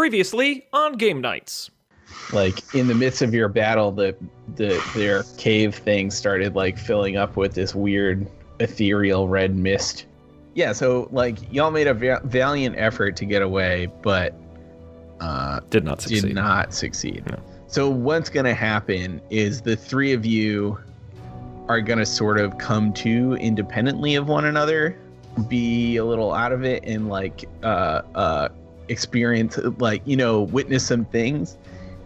Previously on Game Nights. Like in the midst of your battle, their cave thing started like filling up with this weird ethereal red mist. Yeah, so like y'all made a valiant effort to get away, but Did not succeed. No. So what's gonna happen is the three of you are gonna sort of come to independently of one another, be a little out of it, and like experience, like, you know, witness some things.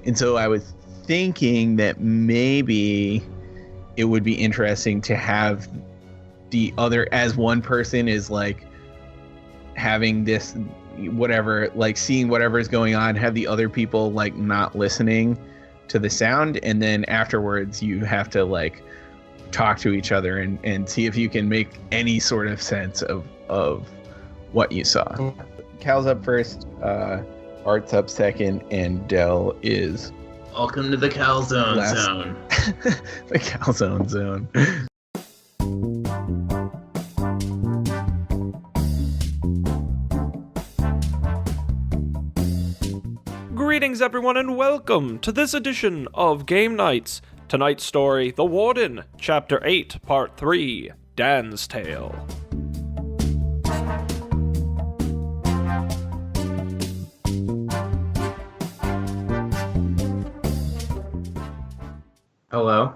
And so I was thinking that maybe it would be interesting to have the other, as one person is like having this whatever, like seeing whatever is going on, have the other people like not listening to the sound, and then afterwards you have to like talk to each other and see if you can make any sort of sense of what you saw. Cal's up first, Art's up second, and Dell is... Welcome to the Calzone Zone. The Calzone Zone. Greetings everyone and welcome to this edition of Game Nights. Tonight's story, The Warden, Chapter 8, Part 3, Dan's Tale. Hello.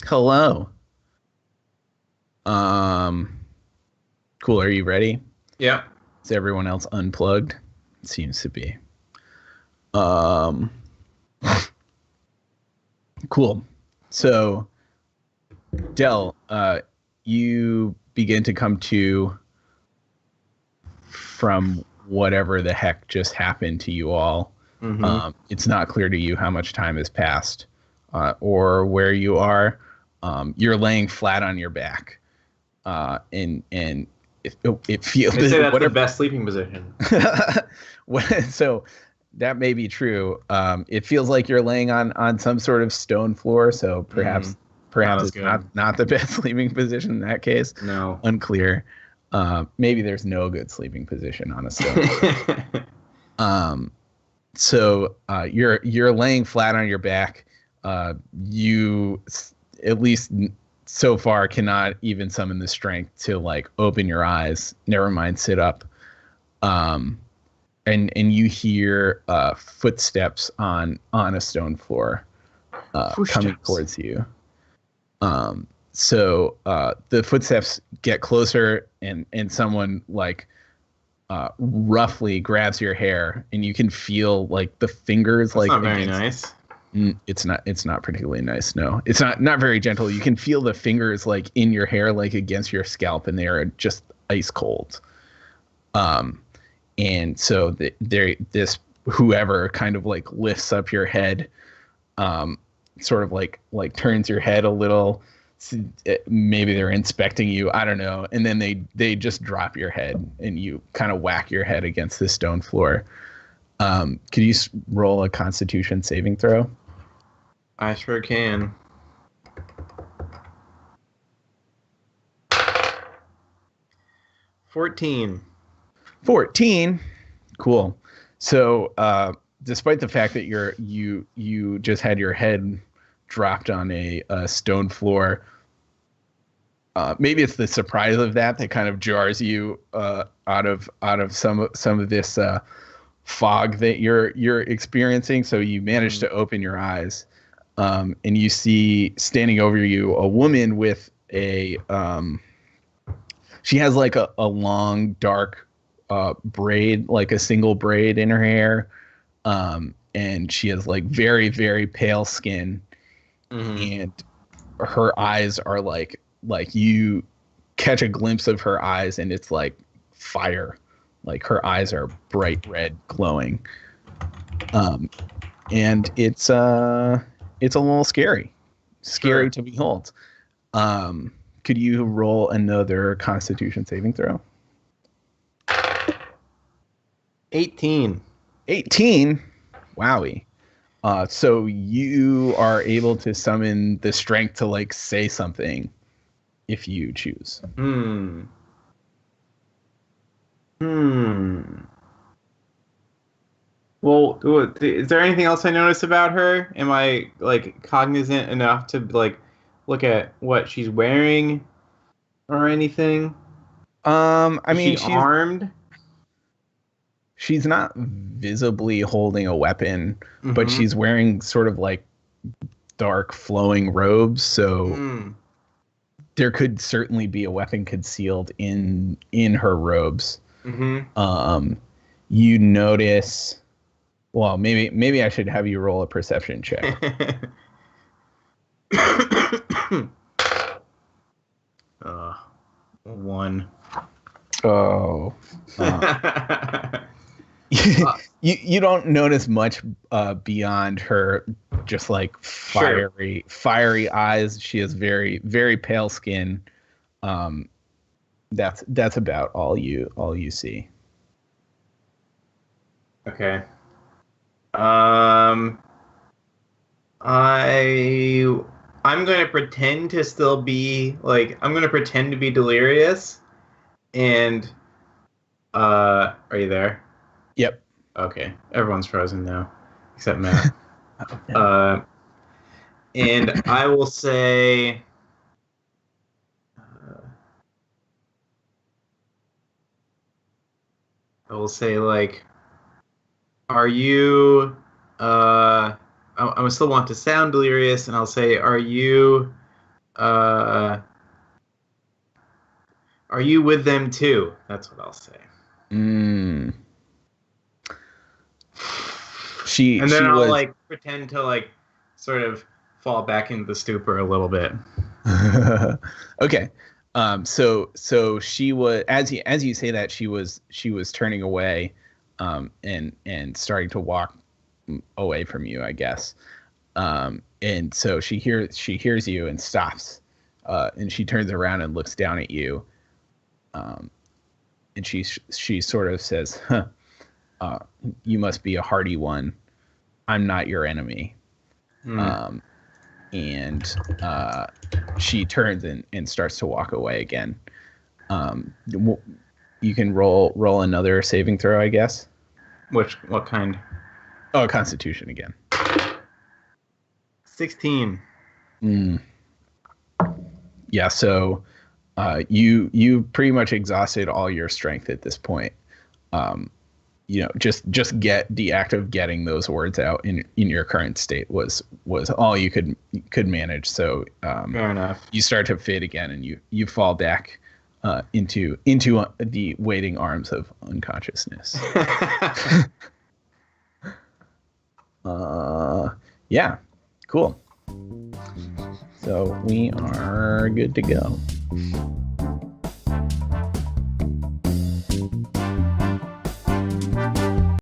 Hello. Cool, are you ready? Yeah. Is everyone else unplugged? It seems to be. Cool. So, Dell, you begin to come to from whatever the heck just happened to you all. Mm-hmm. It's not clear to you how much time has passed or where you are. You're laying flat on your back, and it feels... They say that's the best sleeping position. So that may be true. It feels like you're laying on some sort of stone floor, so perhaps it's not the best sleeping position in that case. No. Unclear. Maybe there's no good sleeping position on a stone floor. So you're laying flat on your back. You, at least so far, cannot even summon the strength to like open your eyes. Never mind sit up. And you hear footsteps on a stone floor coming towards you. So the footsteps get closer, and someone like roughly grabs your hair, and you can feel like the fingers. That's like not very nice. It's not particularly nice. No, it's not very gentle. You can feel the fingers like in your hair, like against your scalp, and they are just ice cold. And so this whoever kind of like lifts up your head, sort of like turns your head a little. Maybe they're inspecting you. I don't know. And then they just drop your head, and you kind of whack your head against the stone floor. Could you roll a Constitution saving throw? I sure can. 14. 14. Cool. So despite the fact that you just had your head dropped on a stone floor, maybe it's the surprise of that kind of jars you out of some of this fog that you're experiencing. So you manage to open your eyes, and you see standing over you a woman with a she has like a long dark braid, like a single braid in her hair, and she has like very, very pale skin. Mm-hmm. And her eyes are like you catch a glimpse of her eyes, and it's like fire. Like her eyes are bright red, glowing. And it's a little scary Sure. To behold. Could you roll another Constitution saving throw? 18. 18? Wowie. So you are able to summon the strength to like say something if you choose. Well, is there anything else I notice about her? Am I like cognizant enough to like look at what she's wearing or anything? I Is mean, she armed? she's not visibly holding a weapon, but Mm-hmm. she's wearing sort of like dark flowing robes, so Mm. there could certainly be a weapon concealed in her robes. Mm-hmm. You notice, well, maybe I should have you roll a perception check. uh, one. Oh. You don't notice much beyond her just like fiery eyes. She has very very pale skin. That's about all you see. Okay. Um, I'm gonna pretend to still be like I'm gonna pretend to be delirious, and are you there? Yep. Okay, everyone's frozen now, except Matt. Okay. And I will say, like, are you? I still want to sound delirious, and I'll say, Uh, are you with them too? That's what I'll say. Mm. And then She I'll was like pretend to like sort of fall back into the stupor a little bit. okay. So she was, as you say that, she was turning away, and starting to walk away from you, I guess. And so she hears you and stops, and she turns around and looks down at you, and she sort of says, huh, "You must be a hardy one. I'm not your enemy." Mm. And she turns and starts to walk away again. You can roll another saving throw, I guess. What kind? Oh, Constitution again. 16. Mm. Yeah, so you pretty much exhausted all your strength at this point. Just get the act of getting those words out in your current state was all you could manage. So Fair enough. you start to fade again, and you fall back into the waiting arms of unconsciousness. Yeah, cool. So we are good to go.